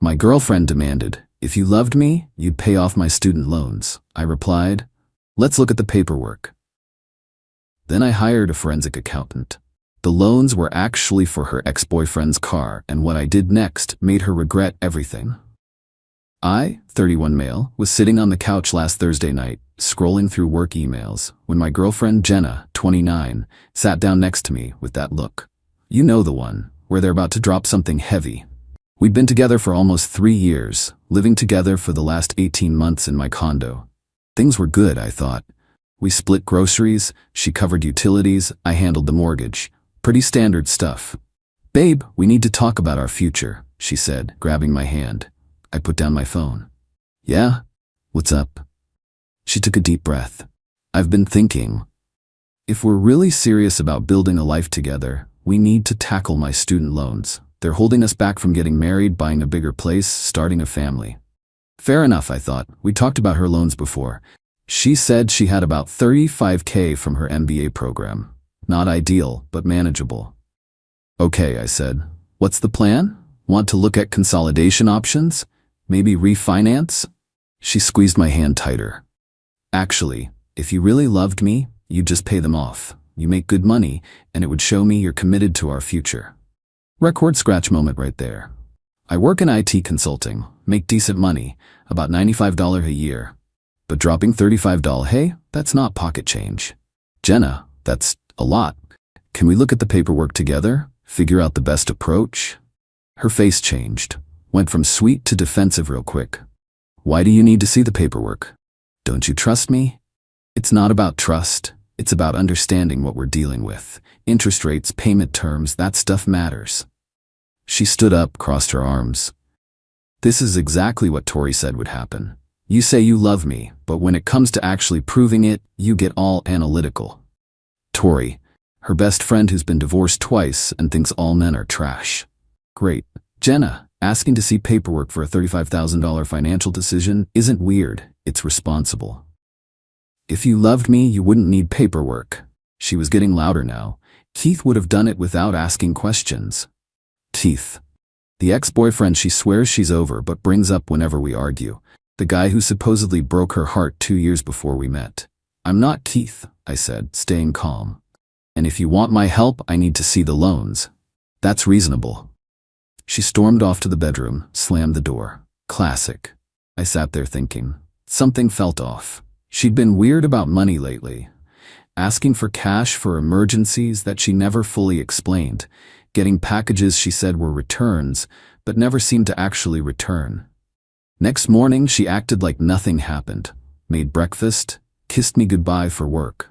My girlfriend demanded, "If you loved me, you'd pay off my student loans." I replied, "Let's look at the paperwork." Then I hired a forensic accountant. The loans were actually for her ex-boyfriend's car, and what I did next made her regret everything. I, 31 male, was sitting on the couch last Thursday night, scrolling through work emails, when my girlfriend Jenna, 29, sat down next to me with that look. You know the one, where they're about to drop something heavy. We'd been together for almost 3 years, living together for the last 18 months in my condo. Things were good, I thought. We split groceries, she covered utilities, I handled the mortgage. Pretty standard stuff. "Babe, we need to talk about our future," she said, grabbing my hand. I put down my phone. "Yeah? What's up?" She took a deep breath. "I've been thinking. If we're really serious about building a life together, we need to tackle my student loans. They're holding us back from getting married, buying a bigger place, starting a family." Fair enough, I thought. We talked about her loans before. She said she had about $35K from her MBA program. Not ideal, but manageable. "Okay," I said. "What's the plan? Want to look at consolidation options? Maybe refinance?" She squeezed my hand tighter. "Actually, if you really loved me, you'd just pay them off. You make good money, and it would show me you're committed to our future." Record scratch moment right there. I work in IT consulting, make decent money, about $95 a year. But dropping $35, hey, that's not pocket change. "Jenna, that's a lot. Can we look at the paperwork together? Figure out the best approach?" Her face changed, went from sweet to defensive real quick. "Why do you need to see the paperwork? Don't you trust me?" "It's not about trust. It's about understanding what we're dealing with. Interest rates, payment terms, that stuff matters." She stood up, crossed her arms. "This is exactly what Tori said would happen. You say you love me, but when it comes to actually proving it, you get all analytical." Tori, her best friend who's been divorced twice and thinks all men are trash. Great. Jenna, asking to see paperwork for a $35,000 financial decision isn't weird, it's responsible. "If you loved me, you wouldn't need paperwork." She was getting louder now. "Keith would have done it without asking questions." Keith. The ex-boyfriend she swears she's over but brings up whenever we argue. The guy who supposedly broke her heart 2 years before we met. "I'm not Keith," I said, staying calm. "And if you want my help, I need to see the loans." "That's reasonable." She stormed off to the bedroom, slammed the door. Classic. I sat there thinking. Something felt off. She'd been weird about money lately. Asking for cash for emergencies that she never fully explained. Getting packages she said were returns, but never seemed to actually return. Next morning, she acted like nothing happened. Made breakfast, kissed me goodbye for work.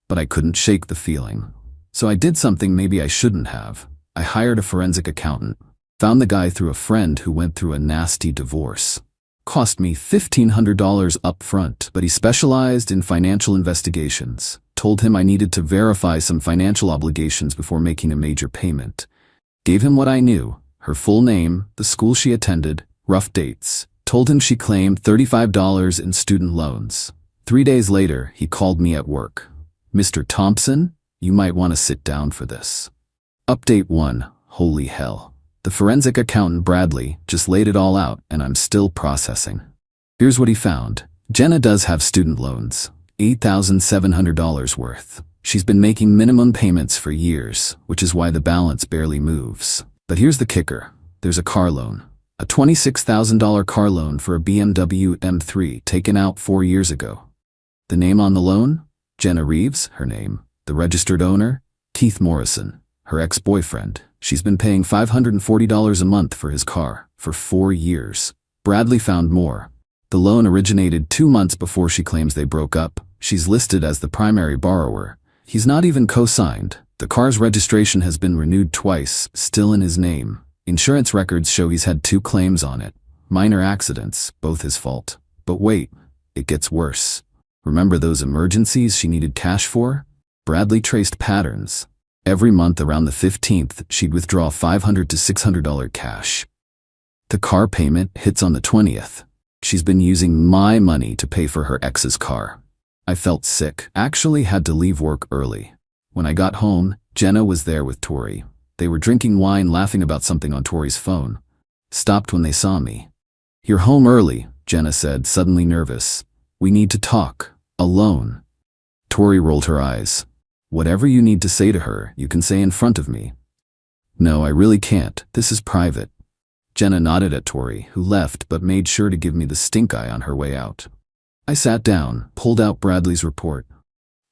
But I couldn't shake the feeling. So I did something maybe I shouldn't have. I hired a forensic accountant. Found the guy through a friend who went through a nasty divorce. Cost me $1,500 up front, but he specialized in financial investigations. Told him I needed to verify some financial obligations before making a major payment. Gave him what I knew, her full name, the school she attended, rough dates. Told him she claimed $35 in student loans. 3 days later, he called me at work. "Mr. Thompson, you might want to sit down for this." Update 1. Holy hell. The forensic accountant Bradley just laid it all out, and I'm still processing. Here's what he found. Jenna does have student loans. $8,700 worth. She's been making minimum payments for years, which is why the balance barely moves. But here's the kicker. There's a car loan. A $26,000 car loan for a BMW M3 taken out 4 years ago. The name on the loan? Jenna Reeves, her name. The registered owner? Keith Morrison, her ex-boyfriend. She's been paying $540 a month for his car for 4 years. Bradley found more. The loan originated 2 months before she claims they broke up. She's listed as the primary borrower. He's not even co-signed. The car's registration has been renewed twice, still in his name. Insurance records show he's had 2 claims on it. Minor accidents, both his fault. But wait, it gets worse. Remember those emergencies she needed cash for? Bradley traced patterns. Every month around the 15th, she'd withdraw $500 to $600 cash. The car payment hits on the 20th. She's been using my money to pay for her ex's car. I felt sick, actually had to leave work early. When I got home, Jenna was there with Tori. They were drinking wine, laughing about something on Tori's phone. stopped when they saw me. "You're home early," Jenna said, suddenly nervous. "We need to talk. Alone." Tori rolled her eyes. "Whatever you need to say to her, you can say in front of me." "No, I really can't. This is private." Jenna nodded at Tori, who left but made sure to give me the stink eye on her way out. I sat down, pulled out Bradley's report.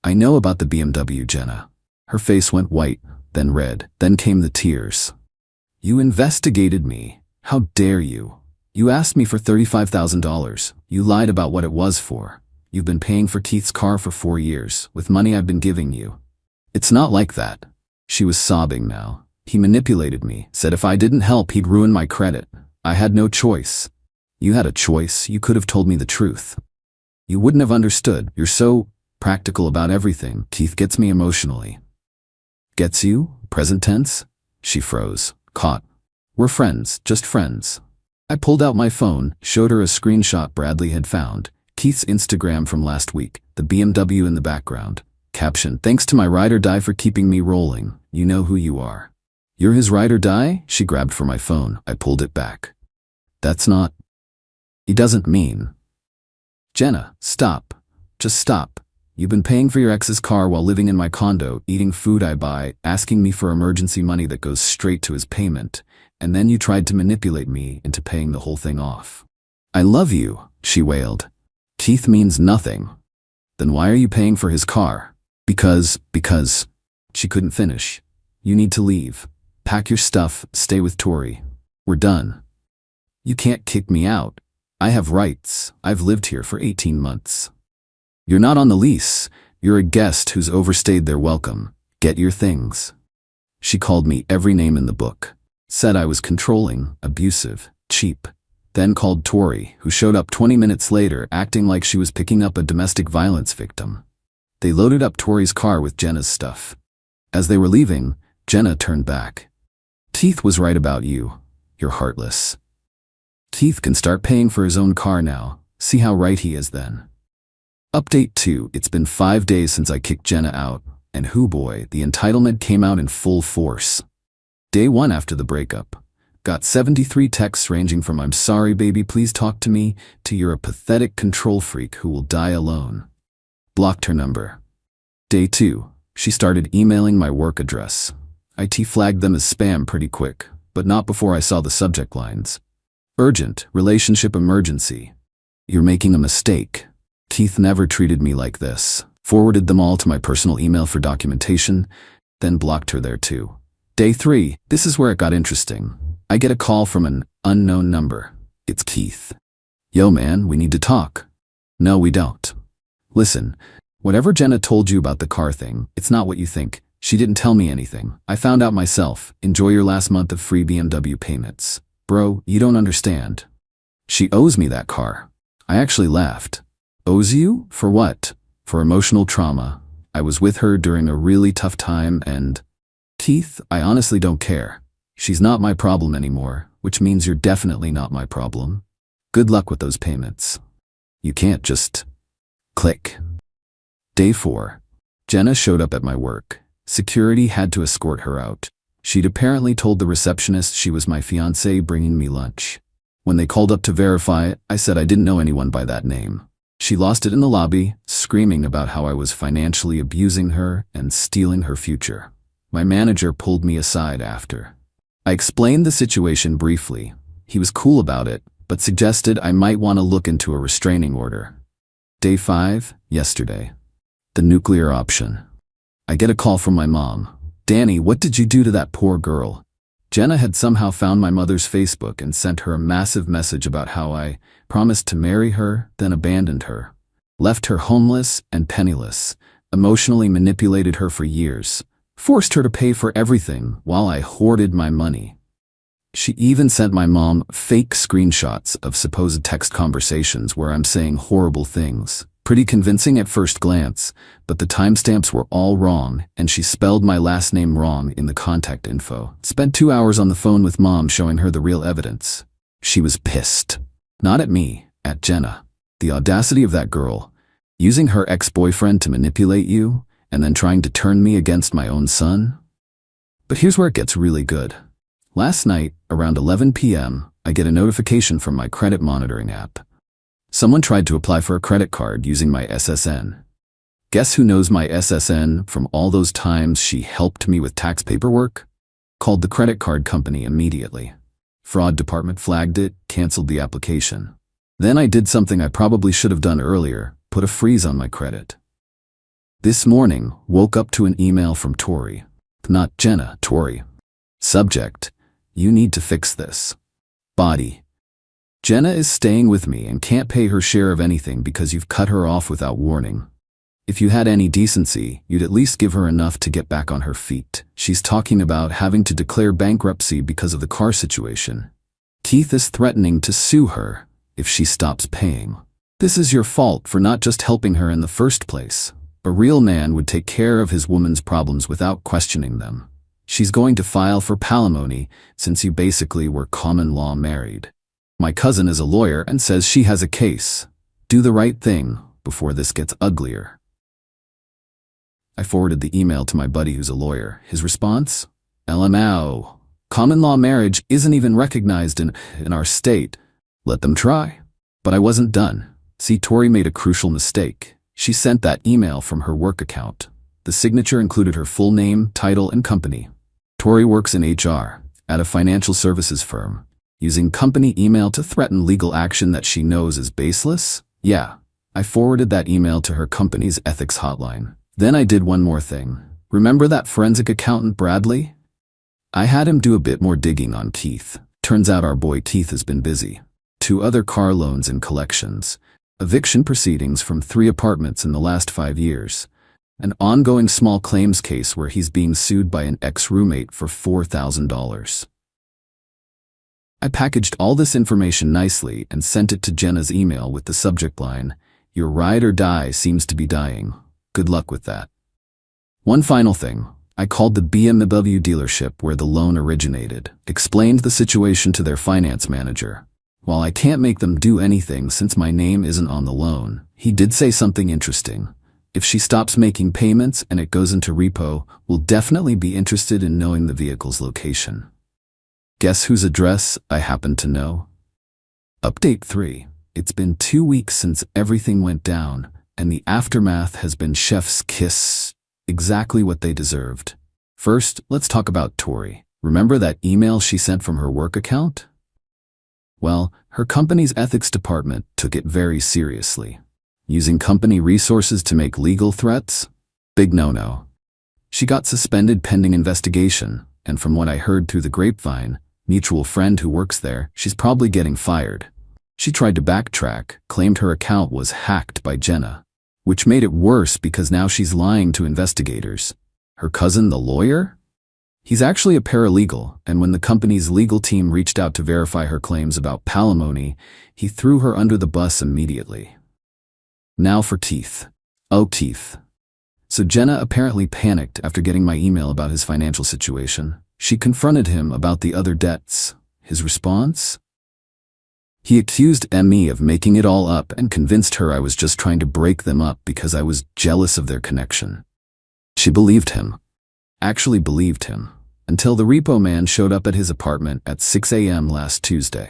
"I know about the BMW, Jenna." Her face went white, then red, then came the tears. "You investigated me. How dare you? You asked me for $35,000. You lied about what it was for. You've been paying for Keith's car for 4 years, with money I've been giving you." "It's not like that." She was sobbing now. "He manipulated me, said if I didn't help he'd ruin my credit. I had no choice." "You had a choice. You could have told me the truth." "You wouldn't have understood. You're so practical about everything. Keith gets me emotionally." "Gets you? Present tense?" She froze, caught. "We're friends, just friends." I pulled out my phone, showed her a screenshot Bradley had found. Keith's Instagram from last week, the BMW in the background. Caption, "Thanks to my ride or die for keeping me rolling. You know who you are." "You're his ride or die?" She grabbed for my phone. I pulled it back. "That's not." "He doesn't mean." "Jenna, stop. Just stop. You've been paying for your ex's car while living in my condo, eating food I buy, asking me for emergency money that goes straight to his payment, and then you tried to manipulate me into paying the whole thing off." "I love you," she wailed. "Keith means nothing." "Then why are you paying for his car?" Because. She couldn't finish. "You need to leave. Pack your stuff, stay with Tori. We're done." "You can't kick me out. I have rights. I've lived here for 18 months. "You're not on the lease. You're a guest who's overstayed their welcome. Get your things." She called me every name in the book. Said I was controlling, abusive, cheap. Then called Tori, who showed up 20 minutes later acting like she was picking up a domestic violence victim. They loaded up Tori's car with Jenna's stuff. As they were leaving, Jenna turned back. "Keith was right about you. You're heartless. Keith can start paying for his own car now. See how right he is then." Update 2. It's been 5 days since I kicked Jenna out, and hoo boy, the entitlement came out in full force. Day 1 after the breakup. Got 73 texts ranging from "I'm sorry baby, please talk to me," to "You're a pathetic control freak who will die alone." Blocked her number. Day 2. She started emailing my work address. IT flagged them as spam pretty quick, but not before I saw the subject lines. "Urgent, relationship emergency. You're making a mistake. Keith never treated me like this." Forwarded them all to my personal email for documentation, then blocked her there too. Day 3. This is where it got interesting. I get a call from an unknown number. It's Keith. "Yo man, we need to talk." "No, we don't." "Listen, whatever Jenna told you about the car thing, it's not what you think. She didn't tell me anything. I found out myself. Enjoy your last month of free BMW payments." "Bro, you don't understand. She owes me that car." I actually laughed. "Owes you? For what?" "For emotional trauma. I was with her during a really tough time and..." "Keith, I honestly don't care. She's not my problem anymore, which means you're definitely not my problem. Good luck with those payments. You can't just..." Click. Day 4. Jenna showed up at my work. Security had to escort her out. She'd apparently told the receptionist she was my fiancé bringing me lunch. When they called up to verify it, I said I didn't know anyone by that name. She lost it in the lobby, screaming about how I was financially abusing her and stealing her future. My manager pulled me aside after. I explained the situation briefly. He was cool about it, but suggested I might want to look into a restraining order. Day 5, yesterday. The nuclear option. I get a call from my mom. "Danny, what did you do to that poor girl?" Jenna had somehow found my mother's Facebook and sent her a massive message about how I promised to marry her, then abandoned her, left her homeless and penniless, emotionally manipulated her for years, forced her to pay for everything while I hoarded my money. She even sent my mom fake screenshots of supposed text conversations where I'm saying horrible things. Pretty convincing at first glance, but the timestamps were all wrong and she spelled my last name wrong in the contact info. Spent 2 hours on the phone with mom showing her the real evidence. She was pissed. Not at me, at Jenna. The audacity of that girl, using her ex-boyfriend to manipulate you and then trying to turn me against my own son. But here's where it gets really good. Last night, around 11 p.m., I get a notification from my credit monitoring app. Someone tried to apply for a credit card using my SSN. Guess who knows my SSN from all those times she helped me with tax paperwork? Called the credit card company immediately. Fraud department flagged it, canceled the application. Then I did something I probably should have done earlier, put a freeze on my credit. This morning, woke up to an email from Tori. Not Jenna, Tori. Subject: you need to fix this. Body: Jenna is staying with me and can't pay her share of anything because you've cut her off without warning. If you had any decency, you'd at least give her enough to get back on her feet. She's talking about having to declare bankruptcy because of the car situation. Keith is threatening to sue her if she stops paying. This is your fault for not just helping her in the first place. A real man would take care of his woman's problems without questioning them. She's going to file for palimony since you basically were common law married. My cousin is a lawyer and says she has a case. Do the right thing before this gets uglier. I forwarded the email to my buddy who's a lawyer. His response? LMAO. Common law marriage isn't even recognized in our state. Let them try. But I wasn't done. See, Tori made a crucial mistake. She sent that email from her work account. The signature included her full name, title, and company. Tori works in HR at a financial services firm. Using company email to threaten legal action that she knows is baseless? Yeah. I forwarded that email to her company's ethics hotline. Then I did one more thing. Remember that forensic accountant Bradley? I had him do a bit more digging on Keith. Turns out our boy Keith has been busy. 2 other car loans and collections, eviction proceedings from 3 apartments in the last 5 years, an ongoing small claims case where he's being sued by an ex-roommate for $4,000. I packaged all this information nicely and sent it to Jenna's email with the subject line, "Your ride or die seems to be dying. Good luck with that." One final thing. I called the BMW dealership where the loan originated, explained the situation to their finance manager. While I can't make them do anything since my name isn't on the loan, he did say something interesting. If she stops making payments and it goes into repo, we'll definitely be interested in knowing the vehicle's location. Guess whose address I happen to know? Update 3. It's been 2 weeks since everything went down, and the aftermath has been chef's kiss, exactly what they deserved. First, let's talk about Tori. Remember that email she sent from her work account? Well, her company's ethics department took it very seriously. Using company resources to make legal threats? Big no-no. She got suspended pending investigation, and from what I heard through the grapevine, mutual friend who works there, she's probably getting fired. She tried to backtrack, claimed her account was hacked by Jenna, which made it worse because now she's lying to investigators. Her cousin, the lawyer? He's actually a paralegal, and when the company's legal team reached out to verify her claims about palimony, he threw her under the bus immediately. Now for Keith. Oh, Keith. So Jenna apparently panicked after getting my email about his financial situation. She confronted him about the other debts. His response? He accused me of making it all up and convinced her I was just trying to break them up because I was jealous of their connection. She believed him. Actually believed him. Until the repo man showed up at his apartment at 6 a.m. last Tuesday.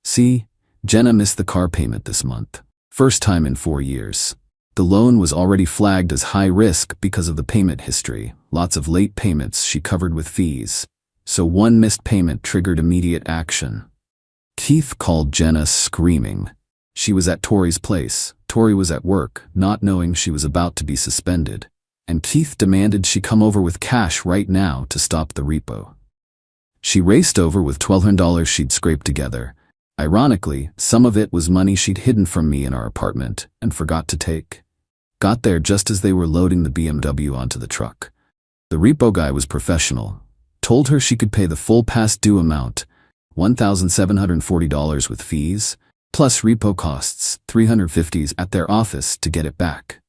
See, Jenna missed the car payment this month. First time in 4 years. The loan was already flagged as high risk because of the payment history, lots of late payments she covered with fees. So one missed payment triggered immediate action. Keith called Jenna screaming. She was at Tori's place. Tori was at work, not knowing she was about to be suspended. And Keith demanded she come over with cash right now to stop the repo. She raced over with $1,200 she'd scraped together. Ironically, some of it was money she'd hidden from me in our apartment and forgot to take. Got there just as they were loading the BMW onto the truck. The repo guy was professional. Told her she could pay the full past due amount, $1,740 with fees, plus repo costs, $350 at their office to get it back.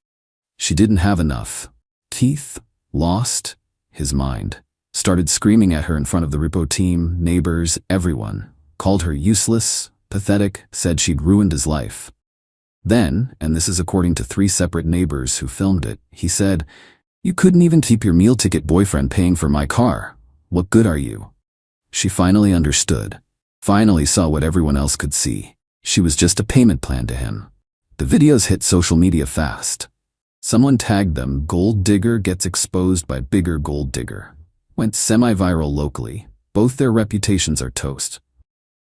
She didn't have enough. Keith lost his mind. Started screaming at her in front of the repo team, neighbors, everyone. Called her useless, pathetic, said she'd ruined his life. Then, and this is according to 3 separate neighbors who filmed it, he said, "You couldn't even keep your meal ticket boyfriend paying for my car. What good are you?" She finally understood. Finally saw what everyone else could see. She was just a payment plan to him. The videos hit social media fast. Someone tagged them, "Gold digger gets exposed by bigger gold digger." Went semi-viral locally. Both their reputations are toast.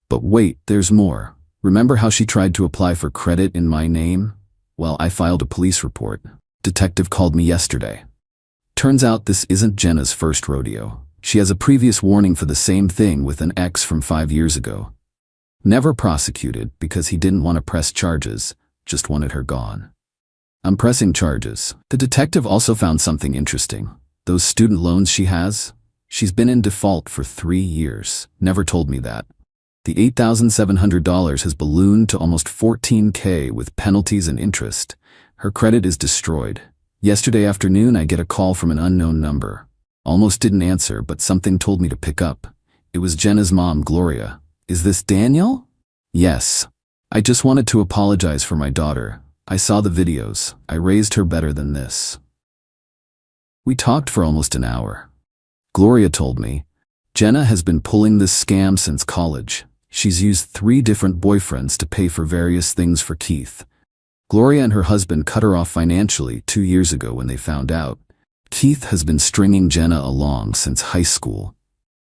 But wait, there's more. Remember how she tried to apply for credit in my name? Well, I filed a police report. Detective called me yesterday. Turns out this isn't Jenna's first rodeo. She has a previous warning for the same thing with an ex from 5 years ago. Never prosecuted because he didn't want to press charges, just wanted her gone. I'm pressing charges. The detective also found something interesting. Those student loans she has? She's been in default for 3 years. Never told me that. The $8,700 has ballooned to almost $14,000 with penalties and interest. Her credit is destroyed. Yesterday afternoon, I get a call from an unknown number. Almost didn't answer, but something told me to pick up. It was Jenna's mom, Gloria. Is this Daniel? Yes. I just wanted to apologize for my daughter. I saw the videos. I raised her better than this. We talked for almost an hour. Gloria told me, Jenna has been pulling this scam since college. She's used 3 different boyfriends to pay for various things for Keith. Gloria and her husband cut her off financially 2 years ago when they found out. Keith has been stringing Jenna along since high school.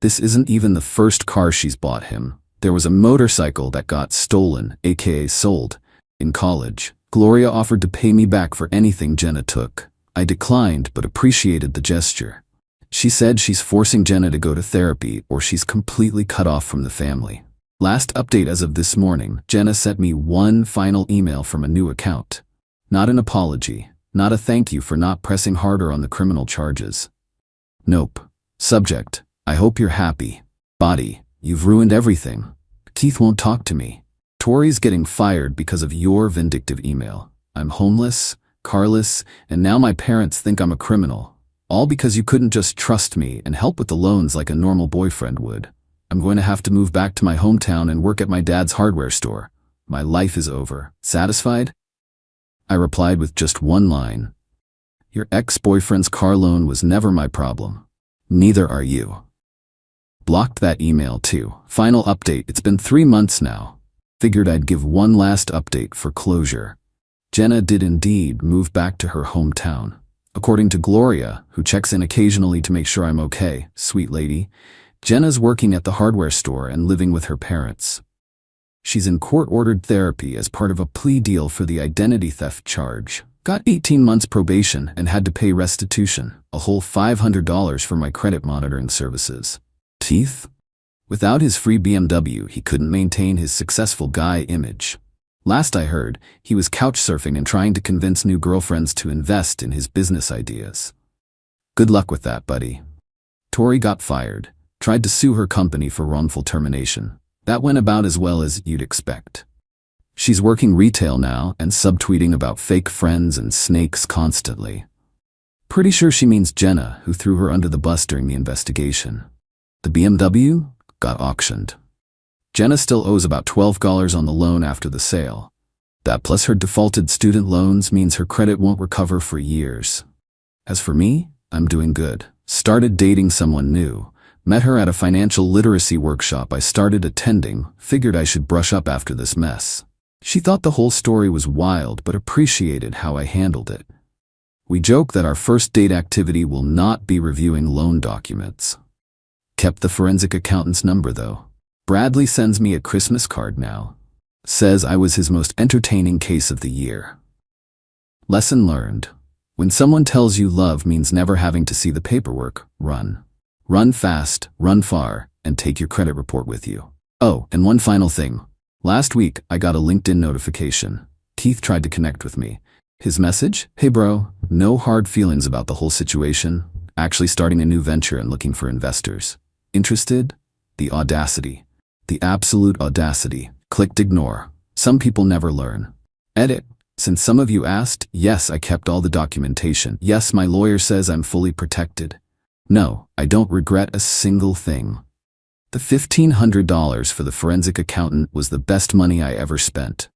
This isn't even the first car she's bought him. There was a motorcycle that got stolen, aka sold, in college. Gloria offered to pay me back for anything Jenna took. I declined but appreciated the gesture. She said she's forcing Jenna to go to therapy or she's completely cut off from the family. Last update as of this morning, Jenna sent me one final email from a new account. Not an apology, not a thank you for not pressing harder on the criminal charges. Nope. Subject, I hope you're happy. Body, you've ruined everything. Keith won't talk to me. Tori's getting fired because of your vindictive email. I'm homeless, carless, and now my parents think I'm a criminal. All because you couldn't just trust me and help with the loans like a normal boyfriend would. I'm going to have to move back to my hometown and work at my dad's hardware store. My life is over. Satisfied? I replied with just one line. Your ex-boyfriend's car loan was never my problem. Neither are you. Blocked that email too. Final update, it's been 3 months now. Figured I'd give one last update for closure. Jenna did indeed move back to her hometown. According to Gloria, who checks in occasionally to make sure I'm okay, sweet lady, Jenna's working at the hardware store and living with her parents. She's in court-ordered therapy as part of a plea deal for the identity theft charge. Got 18 months probation and had to pay restitution, a whole $500 for my credit monitoring services. Teeth? Without his free BMW, he couldn't maintain his successful guy image. Last I heard, he was couch surfing and trying to convince new girlfriends to invest in his business ideas. Good luck with that, buddy. Tori got fired. Tried to sue her company for wrongful termination. That went about as well as you'd expect. She's working retail now and subtweeting about fake friends and snakes constantly. Pretty sure she means Jenna, who threw her under the bus during the investigation. The BMW got auctioned. Jenna still owes about $12 on the loan after the sale. That plus her defaulted student loans means her credit won't recover for years. As for me, I'm doing good. Started dating someone new. Met her at a financial literacy workshop I started attending, figured I should brush up after this mess. She thought the whole story was wild but appreciated how I handled it. We joke that our first date activity will not be reviewing loan documents. Kept the forensic accountant's number though. Bradley sends me a Christmas card now. Says I was his most entertaining case of the year. Lesson learned. When someone tells you love means never having to see the paperwork, run. Run fast, run far, and take your credit report with you. Oh, and one final thing. Last week, I got a LinkedIn notification. Keith tried to connect with me. His message? Hey bro, no hard feelings about the whole situation. Actually starting a new venture and looking for investors. Interested? The audacity. The absolute audacity. Clicked ignore. Some people never learn. Edit. Since some of you asked, yes, I kept all the documentation. Yes, my lawyer says I'm fully protected. No, I don't regret a single thing. The $1,500 for the forensic accountant was the best money I ever spent.